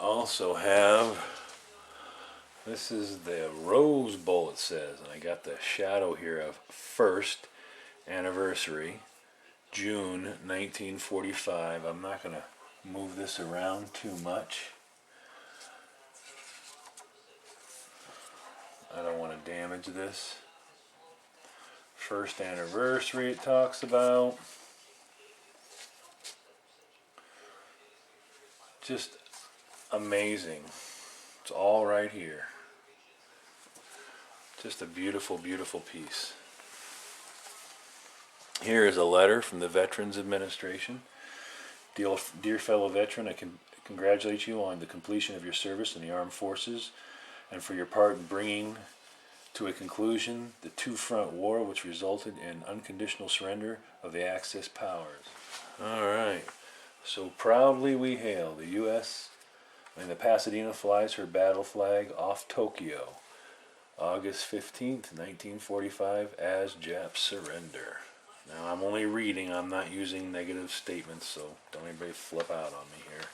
also have, this is the Rose Bowl, it says, and I got the shadow here of first anniversary, June 1945. I'm not going to move this around too much. I don't want to damage this. First anniversary it talks about. Just amazing. It's all right here. Just a beautiful, beautiful piece. Here is a letter from the Veterans Administration. Dear fellow veteran, I can congratulate you on the completion of your service in the armed forces and for your part in bringing to a conclusion the two-front war which resulted in unconditional surrender of the Axis powers. All right. So proudly we hail the the Pasadena flies her battle flag off Tokyo, August 15th, 1945, as Japs surrender. Now I'm only reading, I'm not using negative statements, so don't anybody flip out on me here.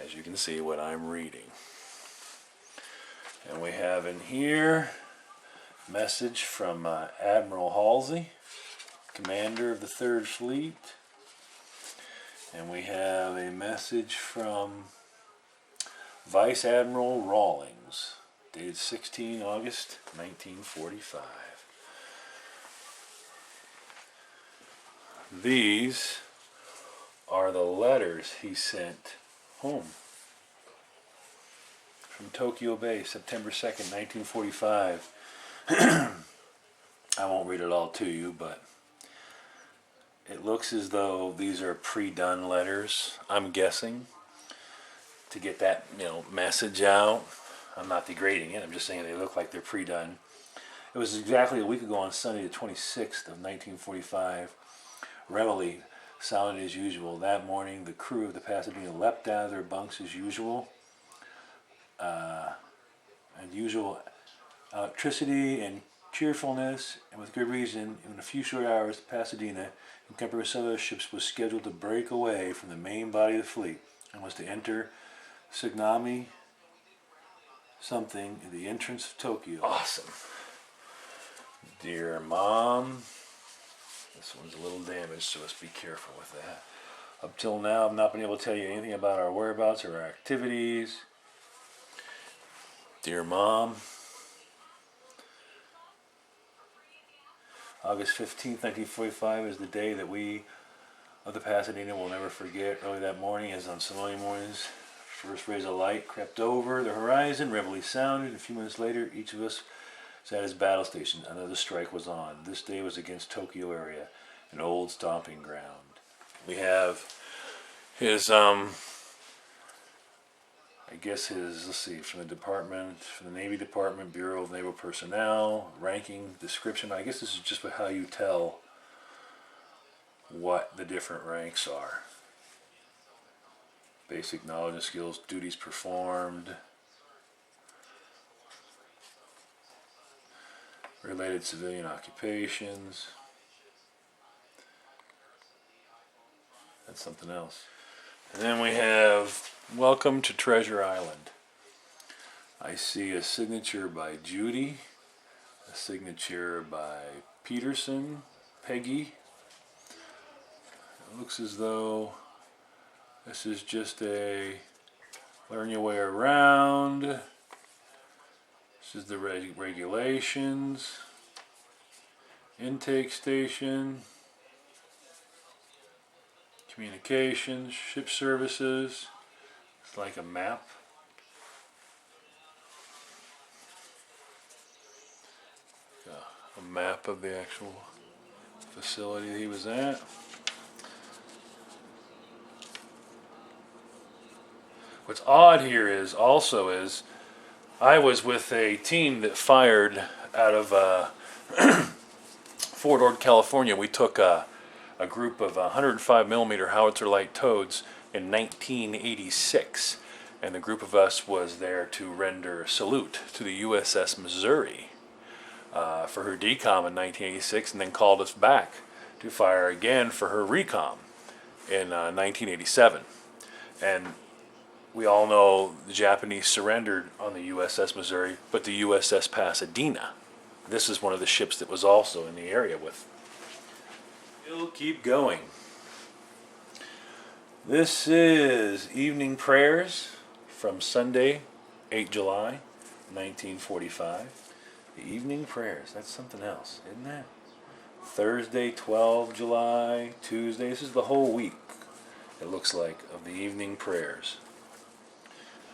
As you can see what I'm reading. And we have in here message from Admiral Halsey, commander of the 3rd Fleet. And we have a message from Vice Admiral Rawlings, dated 16 August 1945. These are the letters he sent home from Tokyo Bay, September 2nd, 1945. I won't read it all to you, but it looks as though these are pre-done letters, I'm guessing, to get that, message out. I'm not degrading it, I'm just saying they look like they're pre-done. It was exactly a week ago on Sunday the 26th of 1945. Reveille sounded as usual. That morning, the crew of the Pasadena leapt out of their bunks as usual. And usual electricity and cheerfulness, and with good reason. In a few short hours, the Pasadena, in company with some other ships, was scheduled to break away from the main body of the fleet and was to enter Tsunami something at the entrance of Tokyo. Awesome. Dear Mom, this one's a little damaged, so let's be careful with that. Up till now, I've not been able to tell you anything about our whereabouts or our activities. Dear Mom, August 15th, 1945 is the day that we of the Pasadena will never forget. Early that morning, as on so many mornings, first rays of light crept over the horizon, reveille sounded. A few minutes later, each of us was at his battle station. Another strike was on. This day was against Tokyo area, an old stomping ground. We have his, let's see, from the Navy Department, Bureau of Naval Personnel, ranking, description. I guess this is just how you tell what the different ranks are. Basic knowledge and skills, duties performed, related civilian occupations. That's something else. And then we have Welcome to Treasure Island. I see a signature by Judy, a signature by Peterson, Peggy. It looks as though this is just a learn your way around. This is the regulations, intake station, communications, ship services. It's like a map. A map of the actual facility he was at. What's odd here is I was with a team that fired out of Fort Ord, California. We took a group of 105 millimeter howitzer light toads in 1986, and the group of us was there to render salute to the USS Missouri for her decom in 1986, and then called us back to fire again for her recom in 1987. And we all know the Japanese surrendered on the USS Missouri, but the USS Pasadena. This is one of the ships that was also in the area with. We'll keep going. This is evening prayers from Sunday, 8 July, 1945. The evening prayers, that's something else, isn't that? Thursday, 12 July, Tuesday, this is the whole week, it looks like, of the evening prayers.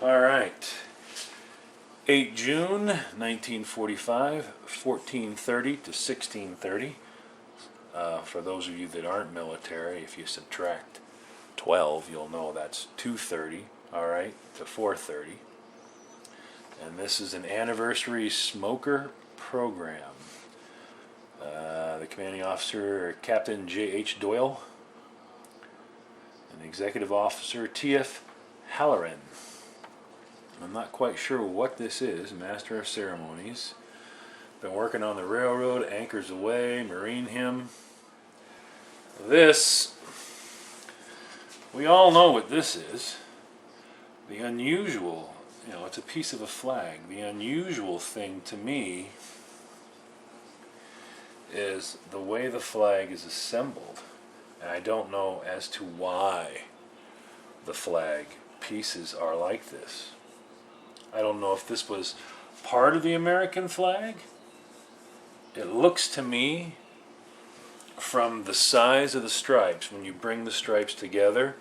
All right. 8 June 1945, 1430 to 1630. For those of you that aren't military, if you subtract 12, you'll know that's 230, all right, to 430. And this is an anniversary smoker program. The commanding officer, Captain J.H. Doyle, and the executive officer, T.F. Halloran. I'm not quite sure what this is. Master of Ceremonies. Been working on the railroad, anchors away, marine hymn. This, we all know what this is. The unusual, it's a piece of a flag. The unusual thing to me is the way the flag is assembled. And I don't know as to why the flag pieces are like this. I don't know if this was part of the American flag. It looks to me, from the size of the stripes, when you bring the stripes together,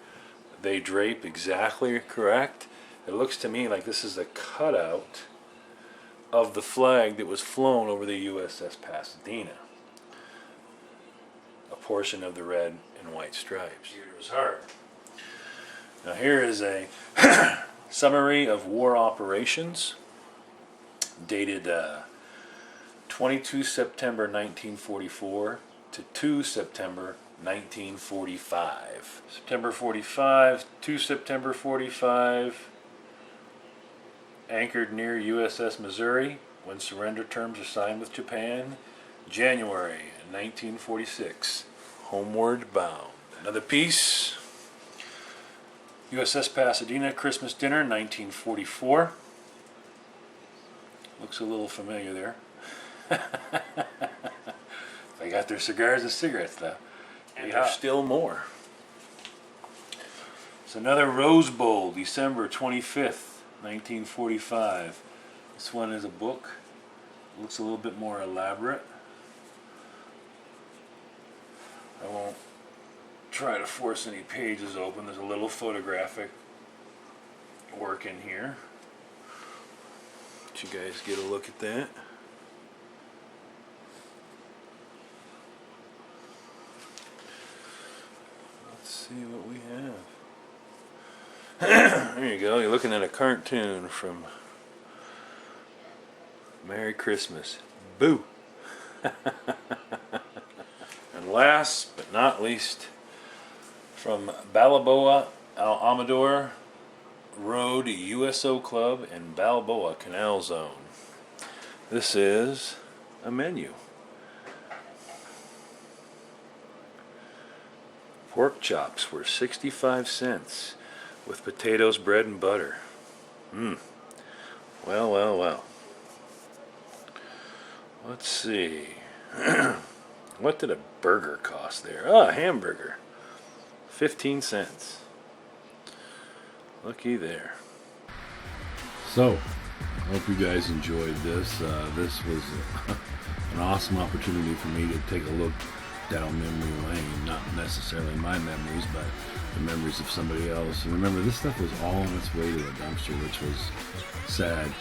they drape exactly correct. It looks to me like this is a cutout of the flag that was flown over the USS Pasadena. A portion of the red and white stripes. It was hard. Now here is a summary of war operations dated 22 September 1944 to 2 September 1945. September 45, 2 September 45, anchored near USS Missouri when surrender terms are signed with Japan. January 1946, homeward bound. Another piece, USS Pasadena, Christmas dinner, 1944. Looks a little familiar there. They got their cigars and cigarettes though. And there's still more. It's another Rose Bowl, December 25th, 1945. This one is a book. It looks a little bit more elaborate. I won't try to force any pages open. There's a little photographic work in here. Let you guys get a look at that. Let's see what we have. There you go. You're looking at a cartoon from Merry Christmas. Boo! And last but not least, from Balboa Amador Road USO Club in Balboa Canal Zone. This is a menu. Pork chops were 65 cents with potatoes, bread, and butter. Well, well, well. Let's see. What did a burger cost there? Oh, a hamburger. 15 cents. Looky there. So, I hope you guys enjoyed this. This was an awesome opportunity for me to take a look down memory lane. Not necessarily my memories, but the memories of somebody else. And remember, this stuff was all on its way to a dumpster, which was sad.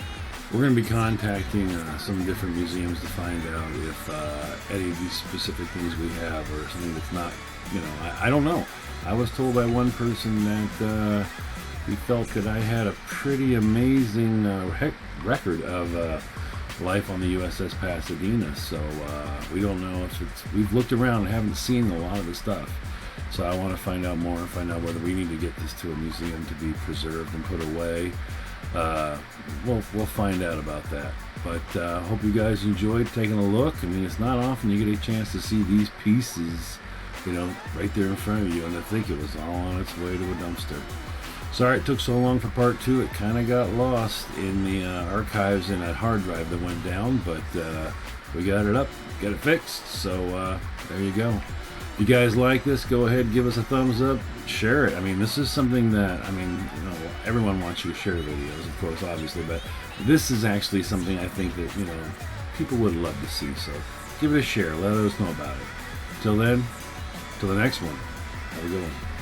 We're going to be contacting some different museums to find out if any of these specific things we have or something that's not, I don't know. I was told by one person that he felt that I had a pretty amazing record of life on the USS Pasadena, so we don't know if it's, we've looked around and haven't seen a lot of the stuff. So I want to find out more and find out whether we need to get this to a museum to be preserved and put away. We'll find out about that. But hope you guys enjoyed taking a look. I mean, it's not often you get a chance to see these pieces, right there in front of you, and to think it was all on its way to a dumpster. Sorry it took so long for part 2. It kind of got lost in the archives in that hard drive that went down, but we got it up, got it fixed, so there you go. If you guys like this, go ahead and give us a thumbs up, share it. I mean, this is something that, I mean, you know, everyone wants you to share videos, of course, obviously, but this is actually something I think that, you know, people would love to see, so give it a share, let us know about it. Till then, till the next one, have a good one.